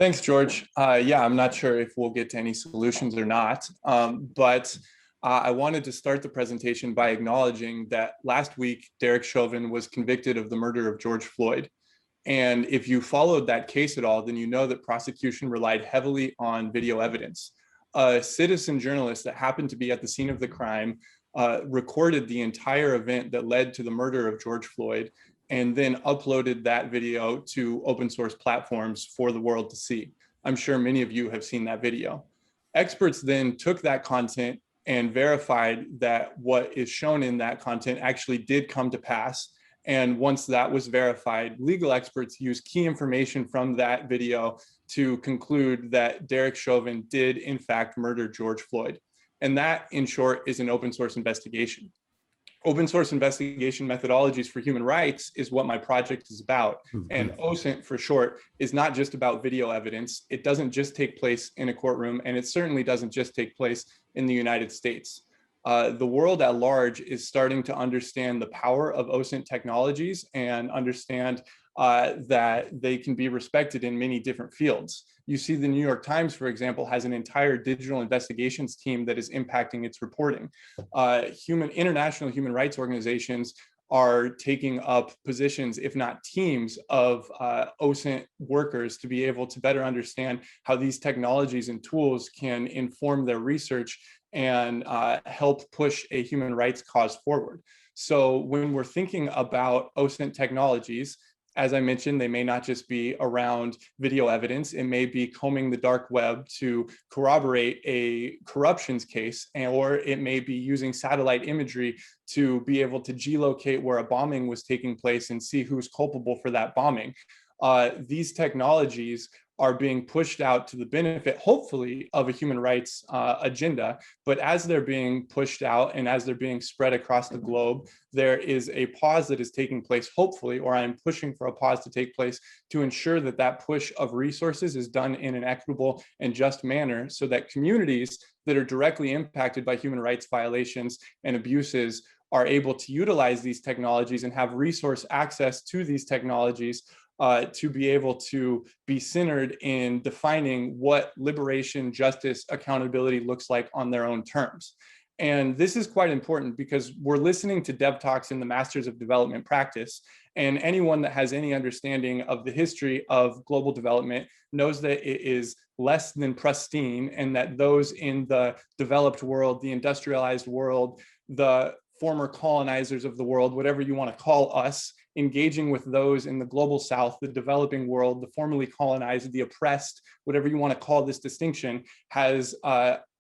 Thanks, George. Yeah, I'm not sure if we'll get to any solutions or not, but I wanted to start the presentation by acknowledging that last week, Derek Chauvin was convicted of the murder of George Floyd. And if you followed that case at all, then you know that prosecution relied heavily on video evidence. A citizen journalist that happened to be at the scene of the crime recorded the entire event that led to the murder of George Floyd, and then uploaded that video to open source platforms for the world to see. I'm sure many of you have seen that video. Experts then took that content and verified that what is shown in that content actually did come to pass. And once that was verified, legal experts used key information from that video to conclude that Derek Chauvin did in fact murder George Floyd. And that, in short, is an open source investigation. Open source investigation methodologies for human rights is what my project is about. And OSINT for short is not just about video evidence. It doesn't just take place in a courtroom, and it certainly doesn't just take place in the United States. The world at large is starting to understand the power of OSINT technologies and understand that they can be respected in many different fields. You see the New York Times, for example, has an entire digital investigations team that is impacting its reporting. International human rights organizations are taking up positions, if not teams, of OSINT workers to be able to better understand how these technologies and tools can inform their research and help push a human rights cause forward. So when we're thinking about OSINT technologies, as I mentioned, they may not just be around video evidence. It may be combing the dark web to corroborate a corruptions case, or it may be using satellite imagery to be able to geolocate where a bombing was taking place and see who's culpable for that bombing. These technologies are being pushed out to the benefit, hopefully, of a human rights agenda. But as they're being pushed out and as they're being spread across the globe, there is a pause that is taking place, hopefully, or I'm pushing for a pause to take place to ensure that that push of resources is done in an equitable and just manner so that communities that are directly impacted by human rights violations and abuses are able to utilize these technologies and have resource access to these technologies to be able to be centered in defining what liberation, justice, accountability looks like on their own terms. And this is quite important because we're listening to dev talks in the Masters of Development practice, and anyone that has any understanding of the history of global development knows that it is less than pristine, and that those in the developed world, the industrialized world, the former colonizers of the world, whatever you want to call us, engaging with those in the global south, the developing world, the formerly colonized, the oppressed, whatever you want to call this distinction, has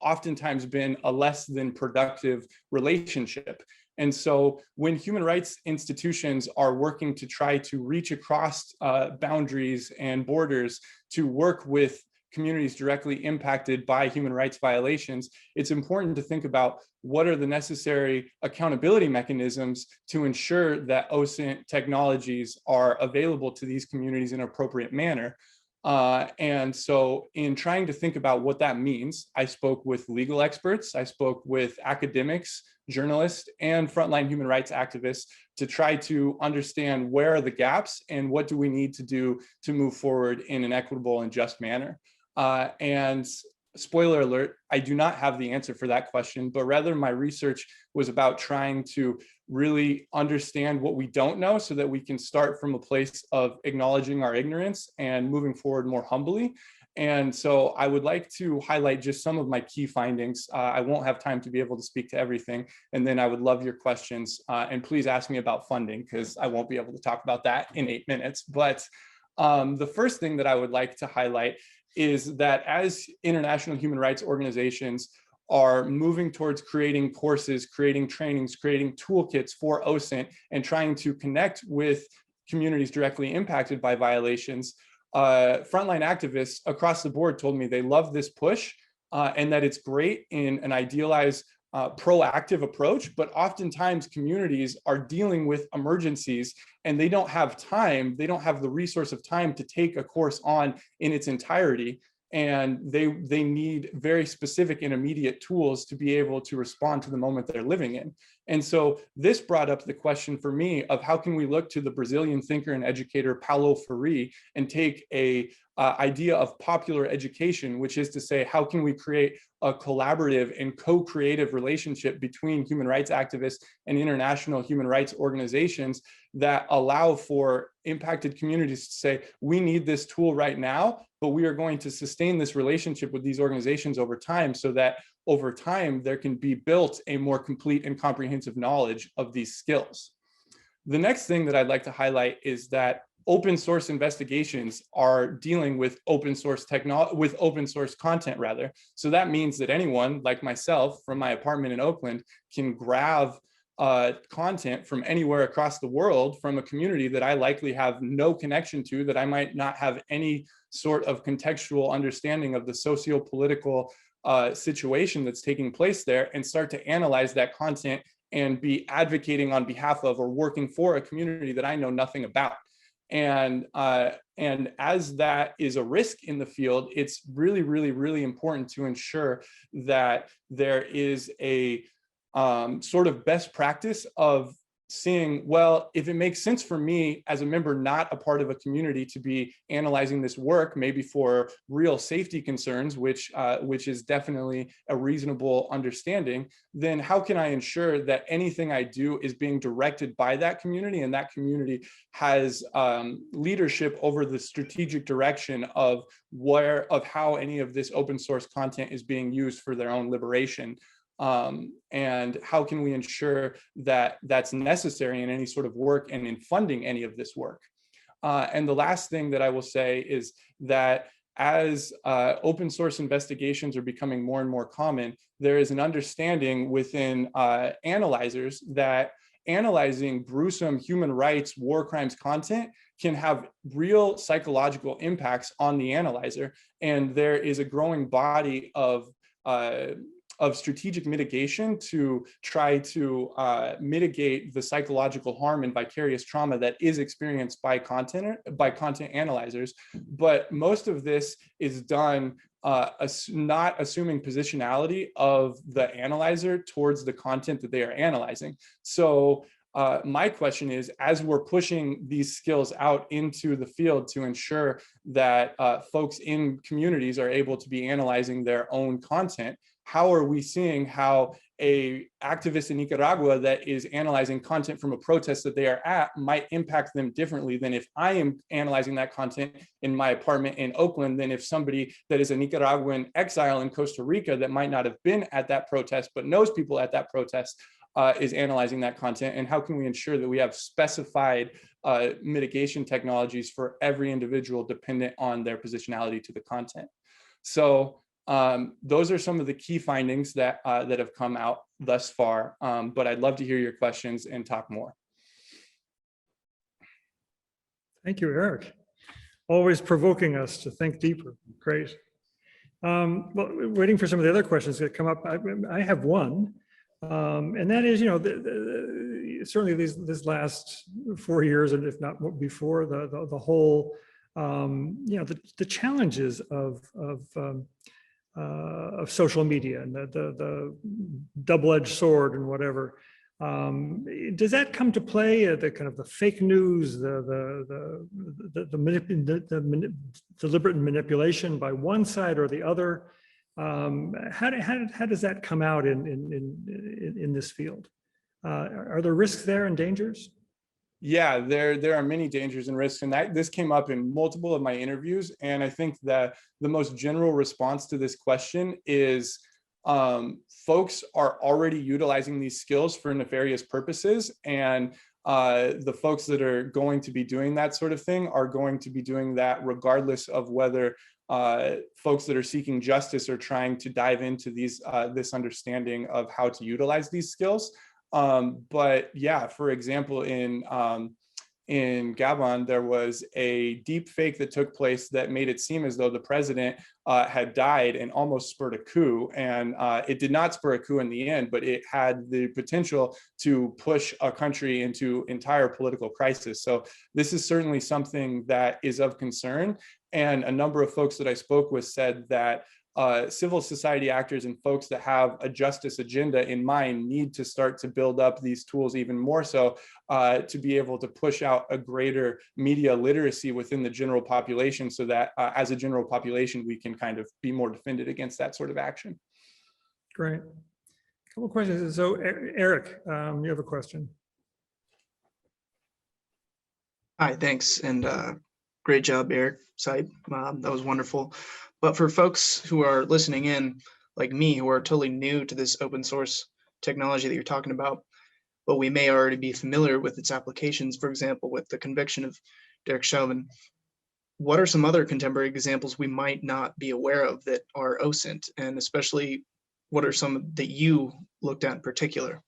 oftentimes been a less than productive relationship. And so when human rights institutions are working to try to reach across boundaries and borders to work with communities directly impacted by human rights violations, it's important to think about what are the necessary accountability mechanisms to ensure that OSINT technologies are available to these communities in an appropriate manner. And so in trying to think about what that means, I spoke with legal experts, I spoke with academics, journalists, and frontline human rights activists to try to understand where are the gaps and what do we need to do to move forward in an equitable and just manner. And spoiler alert, I do not have the answer for that question, but rather my research was about trying to really understand what we don't know so that we can start from a place of acknowledging our ignorance and moving forward more humbly. And so I would like to highlight just some of my key findings. I won't have time to be able to speak to everything. And then I would love your questions. And please ask me about funding, because I won't be able to talk about that in 8 minutes. But the first thing that I would like to highlight is that as international human rights organizations are moving towards creating courses, creating trainings, creating toolkits for OSINT, and trying to connect with communities directly impacted by violations, frontline activists across the board told me they love this push and that it's great in an idealized proactive approach, but oftentimes communities are dealing with emergencies and they don't have time, they don't have the resource of time to take a course on in its entirety. And they need very specific and immediate tools to be able to respond to the moment they're living in. And so this brought up the question for me of how can we look to the Brazilian thinker and educator Paulo Freire and take a idea of popular education, which is to say, how can we create a collaborative and co-creative relationship between human rights activists and international human rights organizations that allow for impacted communities to say, we need this tool right now, but we are going to sustain this relationship with these organizations over time so that over time there can be built a more complete and comprehensive knowledge of these skills. The next thing that I'd like to highlight is that open source investigations are dealing with open source content rather. So that means that anyone like myself from my apartment in Oakland can grab content from anywhere across the world from a community that I likely have no connection to, that I might not have any sort of contextual understanding of the socio-political situation that's taking place there, and start to analyze that content and be advocating on behalf of or working for a community that I know nothing about. And as that is a risk in the field, it's really, really, really important to ensure that there is a sort of best practice of seeing, well, if it makes sense for me as a member, not a part of a community, to be analyzing this work, maybe for real safety concerns, which is definitely a reasonable understanding, then how can I ensure that anything I do is being directed by that community, and that community has leadership over the strategic direction of how any of this open source content is being used for their own liberation. And how can we ensure that that's necessary in any sort of work and in funding any of this work? And the last thing that I will say is that as open source investigations are becoming more and more common, there is an understanding within analyzers that analyzing gruesome human rights, war crimes content can have real psychological impacts on the analyzer. And there is a growing body of strategic mitigation to try to mitigate the psychological harm and vicarious trauma that is experienced by content analyzers. But most of this is done not assuming positionality of the analyzer towards the content that they are analyzing. So my question is, as we're pushing these skills out into the field to ensure that folks in communities are able to be analyzing their own content, how are we seeing how a activist in Nicaragua that is analyzing content from a protest that they are at might impact them differently than if I am analyzing that content in my apartment in Oakland, than if somebody that is a Nicaraguan exile in Costa Rica that might not have been at that protest but knows people at that protest is analyzing that content? And how can we ensure that we have specified mitigation technologies for every individual dependent on their positionality to the content? So those are some of the key findings that have come out thus far, but I'd love to hear your questions and talk more. Thank you, Eric. Always provoking us to think deeper. Great. Well, waiting for some of the other questions that come up. I have one, and that is, certainly this last 4 years, and if not before, the whole, the challenges of social media and the double-edged sword and whatever. Does that come to play? The kind of the fake news, the deliberate manipulation by one side or the other. How does that come out in this field? Are there risks there and dangers? Yeah, there are many dangers and risks, and this came up in multiple of my interviews. And I think that the most general response to this question is folks are already utilizing these skills for nefarious purposes, and the folks that are going to be doing that sort of thing are going to be doing that regardless of whether folks that are seeking justice are trying to dive into this understanding of how to utilize these skills. But yeah, for example, in Gabon, there was a deep fake that took place that made it seem as though the president had died and almost spurred a coup. And it did not spur a coup in the end, but it had the potential to push a country into entire political crisis. So this is certainly something that is of concern. And a number of folks that I spoke with said that civil society actors and folks that have a justice agenda in mind need to start to build up these tools even more so to be able to push out a greater media literacy within the general population, so that as a general population, we can kind of be more defended against that sort of action. Great. A couple of questions. So Eric, you have a question. Hi, thanks. And great job, Eric, Sype. That was wonderful. But for folks who are listening in, like me, who are totally new to this open source technology that you're talking about, but we may already be familiar with its applications, for example, with the conviction of Derek Chauvin, what are some other contemporary examples we might not be aware of that are OSINT? And especially, what are some that you looked at in particular?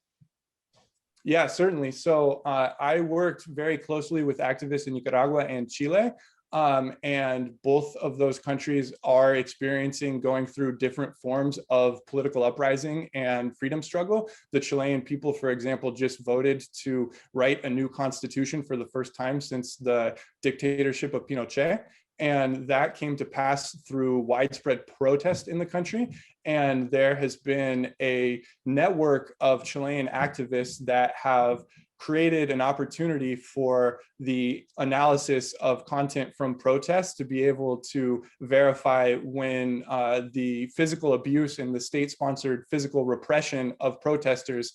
Yeah, certainly. So I worked very closely with activists in Nicaragua and Chile. And both of those countries are experiencing going through different forms of political uprising and freedom struggle. The Chilean people, for example, just voted to write a new constitution for the first time since the dictatorship of Pinochet. And that came to pass through widespread protest in the country. And there has been a network of Chilean activists that have created an opportunity for the analysis of content from protests to be able to verify when the physical abuse and the state-sponsored physical repression of protesters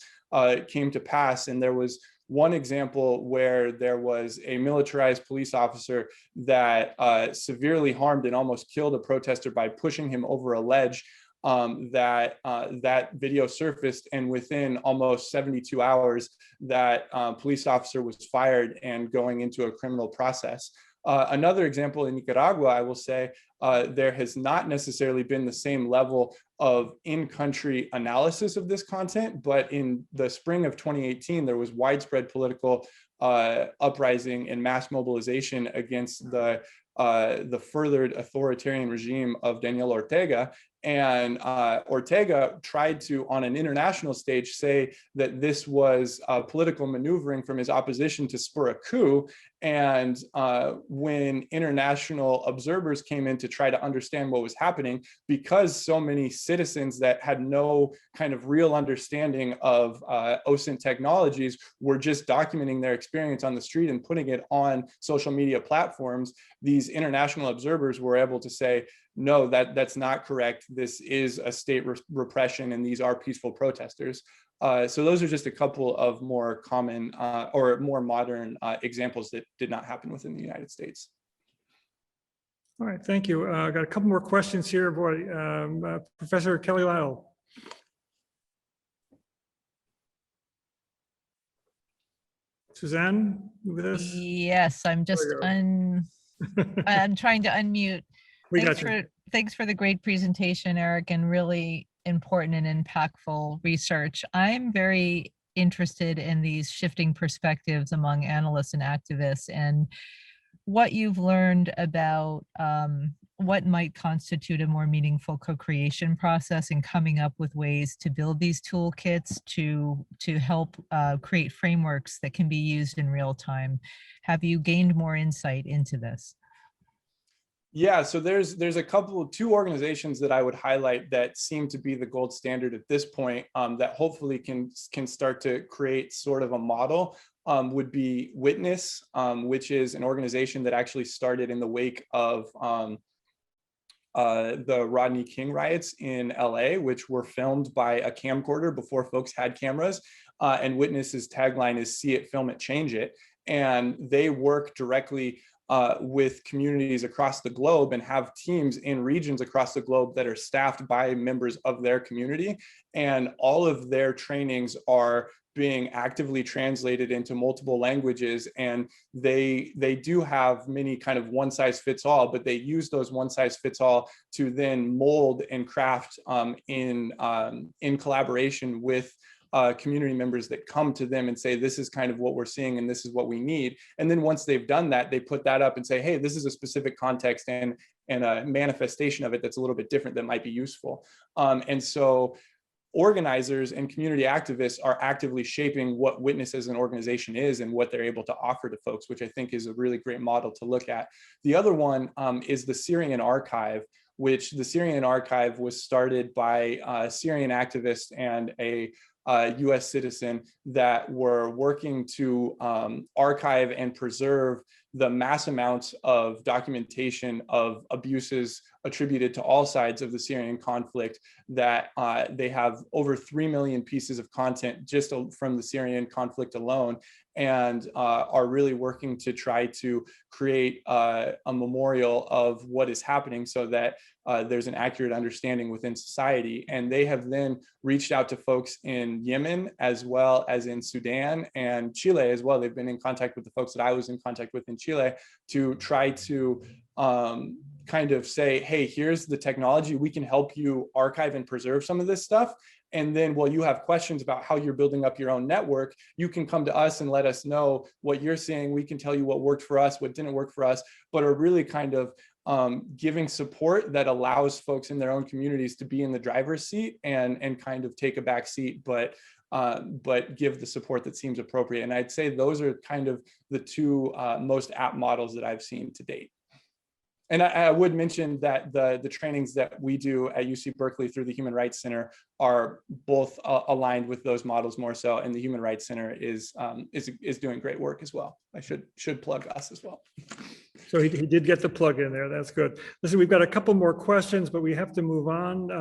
came to pass. And there was one example where there was a militarized police officer that severely harmed and almost killed a protester by pushing him over a ledge. That video surfaced, and within almost 72 hours, that police officer was fired and going into a criminal process. Another example in Nicaragua, I will say, there has not necessarily been the same level of in-country analysis of this content, but in the spring of 2018, there was widespread political uprising and mass mobilization against the furthered authoritarian regime of Daniel Ortega. And Ortega tried to, on an international stage, say that this was political maneuvering from his opposition to spur a coup. And when international observers came in to try to understand what was happening, because so many citizens that had no kind of real understanding of OSINT technologies were just documenting their experience on the street and putting it on social media platforms, these international observers were able to say, no, that's not correct. This is a state repression, and these are peaceful protesters. So those are just a couple of more common or more modern examples that did not happen within the United States. All right, thank you. I got a couple more questions here. Boy, Professor Kelly Lyle. Suzanne, you with us? Yes, I'm just I'm trying to unmute. Thanks for the great presentation, Eric, and really important and impactful research. I'm very interested in these shifting perspectives among analysts and activists, and what you've learned about what might constitute a more meaningful co-creation process and coming up with ways to build these toolkits to help create frameworks that can be used in real time. Have you gained more insight into this? Yeah, so there's two organizations that I would highlight that seem to be the gold standard at this point, that hopefully can start to create sort of a model. Would be Witness, which is an organization that actually started in the wake of the Rodney King riots in LA, which were filmed by a camcorder before folks had cameras. And Witness's tagline is "See it, film it, change it." And they work directly with communities across the globe and have teams in regions across the globe that are staffed by members of their community. And all of their trainings are being actively translated into multiple languages. And they do have many kind of one size fits all, but they use those one size fits all to then mold and craft in collaboration with community members that come to them and say, this is kind of what we're seeing and this is what we need. And then once they've done that, they put that up and say, hey, this is a specific context and a manifestation of it that's a little bit different that might be useful. And so organizers and community activists are actively shaping what Witness as an organization is and what they're able to offer to folks, which I think is a really great model to look at. The other one is the Syrian Archive, which the Syrian Archive was started by Syrian activists and a US citizen that were working to archive and preserve the mass amounts of documentation of abuses attributed to all sides of the Syrian conflict, that they have over 3 million pieces of content just from the Syrian conflict alone, and are really working to try to create a memorial of what is happening so that there's an accurate understanding within society. And they have then reached out to folks in Yemen as well as in Sudan and Chile as well. They've been in contact with the folks that I was in contact with in Chile to try to kind of say, hey, here's the technology, we can help you archive and preserve some of this stuff. And then while you have questions about how you're building up your own network, you can come to us and let us know what you're seeing. We can tell you what worked for us, what didn't work for us, but are really kind of giving support that allows folks in their own communities to be in the driver's seat and kind of take a back seat, but give the support that seems appropriate. And I'd say those are kind of the two most apt models that I've seen to date. And I would mention that the trainings that we do at UC Berkeley through the Human Rights Center are both aligned with those models more so, and the Human Rights Center is doing great work as well. I should plug us as well. So he did get the plug in there. That's good. Listen, we've got a couple more questions, but we have to move on.